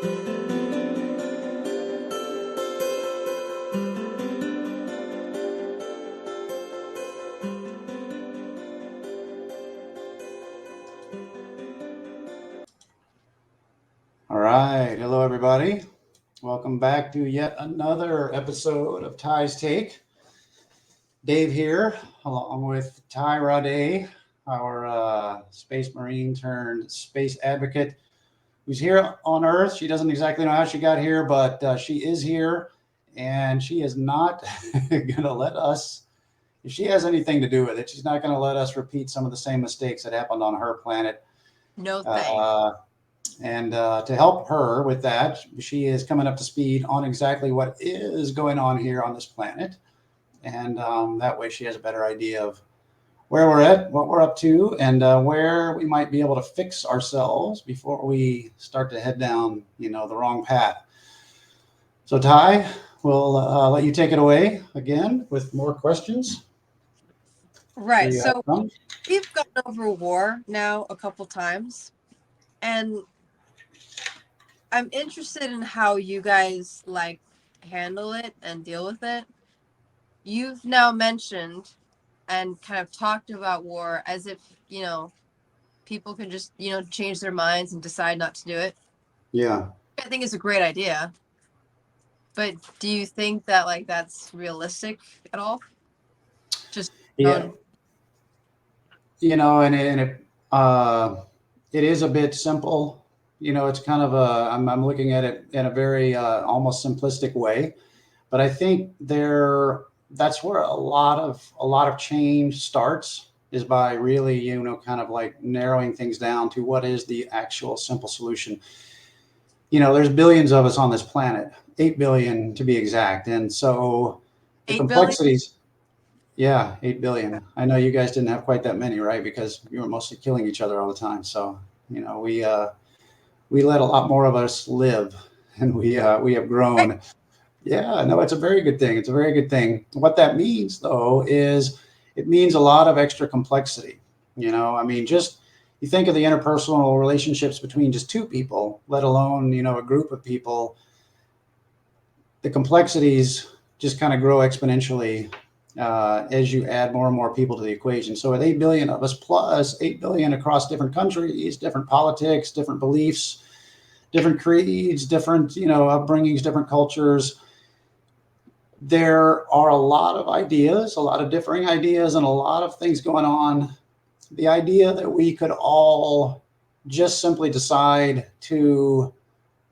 All right. Hello, everybody. Welcome back to yet another episode of Ty's Take. Dave here, along with Ty Rade, our space marine turned space advocate, who's here on Earth. She doesn't exactly know how she got here, but she is here, and she is not going to let us, if she has anything to do with it, she's not going to let us repeat some of the same mistakes that happened on her planet. No thanks. And to help her with that, she is coming up to speed on exactly what is going on here on this planet. And that way she has a better idea of where we're at, what we're up to, and where we might be able to fix ourselves before we start to head down, the wrong path. So Ty, we'll let you take it away again with more questions. Right. So we've gone over war now a couple times, and I'm interested in how you guys handle it and deal with it. You've now mentioned and kind of talked about war as if, people can just, change their minds and decide not to do it. Yeah. I think it's a great idea. But do you think that that's realistic at all? Just yeah. It is a bit simple. It's kind of I'm looking at it in a very almost simplistic way, but I think that's where a lot of change starts, is by really, kind of narrowing things down to what is the actual simple solution. There's billions of us on this planet, 8 billion to be exact. And so the complexities, yeah, 8 billion. I know you guys didn't have quite that many, right? Because you were mostly killing each other all the time. So, we let a lot more of us live, and we have grown. Right. Yeah, no, it's a very good thing. It's a very good thing. What that means, though, is it means a lot of extra complexity. Just you think of the interpersonal relationships between just two people, let alone, a group of people. The complexities just kind of grow exponentially as you add more and more people to the equation. So with 8 billion of us plus 8 billion across different countries, different politics, different beliefs, different creeds, different, upbringings, different cultures, there are a lot of ideas, a lot of differing ideas, and a lot of things going on. The idea that we could all just simply decide to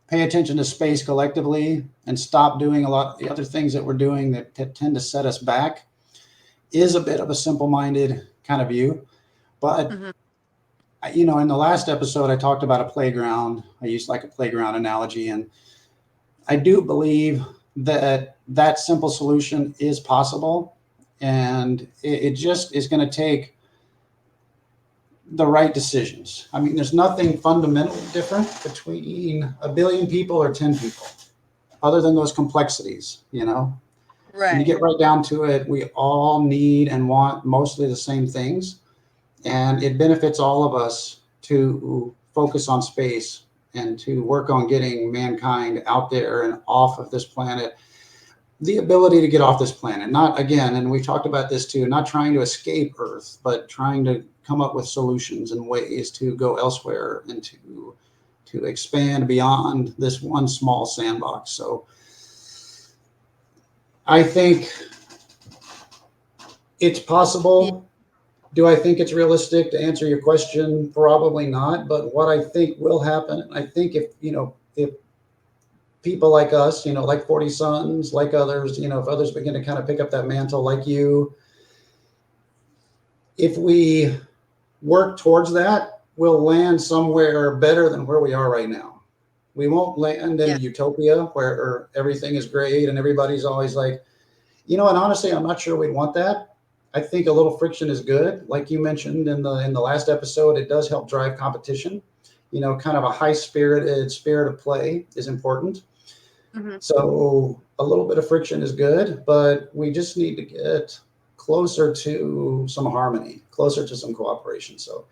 pay attention to space collectively and stop doing a lot of the other things that we're doing that tend to set us back is a bit of a simple-minded kind of view. But, in the last episode, I talked about a playground. I used a playground analogy, and I do believe that simple solution is possible, and it just is going to take the right decisions. There's nothing fundamentally different between a billion people or 10 people, other than those complexities, Right. When you get right down to it, we all need and want mostly the same things. And it benefits all of us to focus on space and to work on getting mankind out there and off of this planet. The ability to get off this planet, not again, and we've talked about this too, not trying to escape Earth, but trying to come up with solutions and ways to go elsewhere and to expand beyond this one small sandbox. So I think it's possible. Do I think it's realistic? To answer your question, probably not. But what I think will happen, I think if people like us, like 40 Sons, like others, if others begin to kind of pick up that mantle like you, if we work towards that, we'll land somewhere better than where we are right now. We won't land in a utopia where everything is great and everybody's always and honestly, I'm not sure we'd want that. I think a little friction is good. Like you mentioned in the last episode, it does help drive competition. Kind of a high-spirited spirit of play is important. Mm-hmm. So a little bit of friction is good, but we just need to get closer to some harmony, closer to some cooperation. So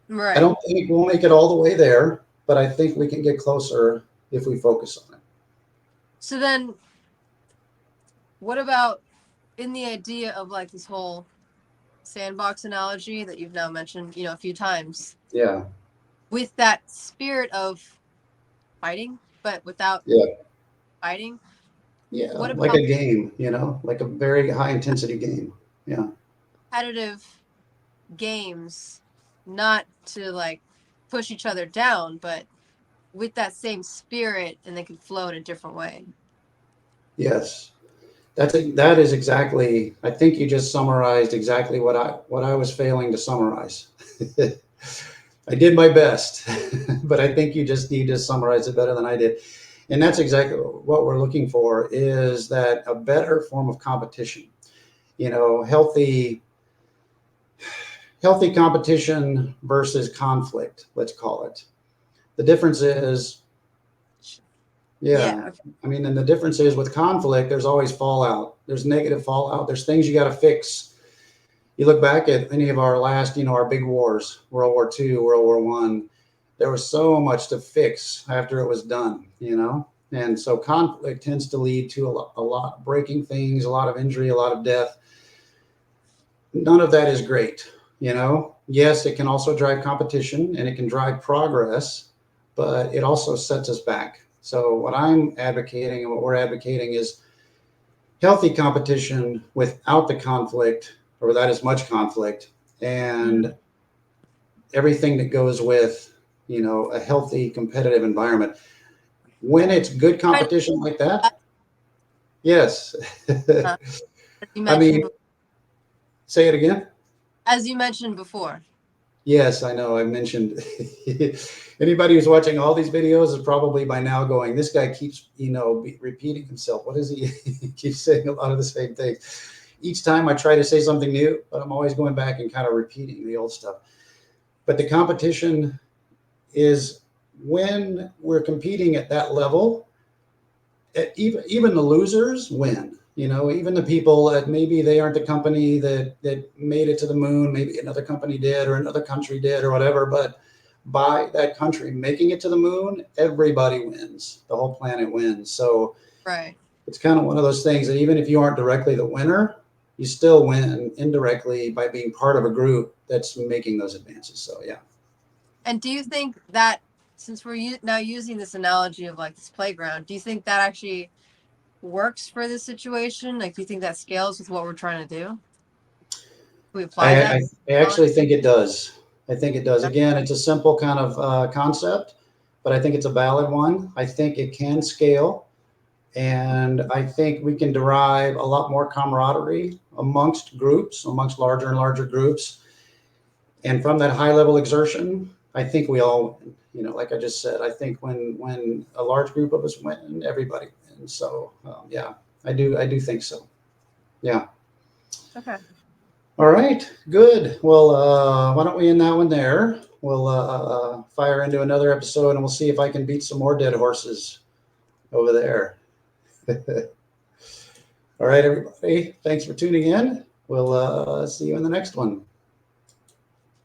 right. I don't think we'll make it all the way there, but I think we can get closer if we focus on it. So then what about in the idea of like this whole sandbox analogy that you've now mentioned, a few times? Yeah. With that spirit of fighting, but without fighting. Yeah, What like about a game, like a very high intensity game. Yeah. competitive games, not to like push each other down, but with that same spirit, and they could flow in a different way? Yes. That is exactly, I think you just summarized exactly what I was failing to summarize. I did my best, but I think you just summarized it better than I did. And that's exactly what we're looking for, is that a better form of competition, healthy competition versus conflict, let's call it. The difference is, Okay. I mean, and the difference is with conflict, there's always fallout. There's negative fallout. There's things you got to fix. You look back at any of our last, our big wars, World War II, World War One, there was so much to fix after it was done, and so conflict tends to lead to a lot of breaking things, a lot of injury, a lot of death. None of that is great, Yes, it can also drive competition and it can drive progress, but it also sets us back. So what I'm advocating and what we're advocating is healthy competition without the conflict, or without as much conflict, and everything that goes with, a healthy competitive environment. When it's good competition like that, yes. As you I mentioned, mean, say it again. as you mentioned before. Yes, I know. I mentioned anybody who's watching all these videos is probably by now going, this guy keeps, repeating himself. What is he? He keeps saying a lot of the same things. Each time I try to say something new, but I'm always going back and kind of repeating the old stuff. But the competition is when we're competing at that level, even the losers win. Even the people that maybe they aren't the company that made it to the moon, maybe another company did, or another country did, or whatever. But by that country making it to the moon, everybody wins. The whole planet wins. So Right. it's kind of one of those things that even if you aren't directly the winner, you still win indirectly by being part of a group that's making those advances. So yeah. And do you think that, since we're now using this analogy of like this playground, do you think that actually works for this situation? Like, do you think that scales with what we're trying to do? We apply that? I actually think it does. I think it does. Again, it's a simple kind of concept, but I think it's a valid one. I think it can scale. And I think we can derive a lot more camaraderie amongst groups, amongst larger and larger groups. And from that high level exertion, I think we all, like I just said, I think when a large group of us win, everybody wins. So yeah, I do think so. Yeah. Okay. All right, good. Well, why don't we end that one there? We'll fire into another episode and we'll see if I can beat some more dead horses over there. All right, everybody. Thanks for tuning in. We'll see you in the next one.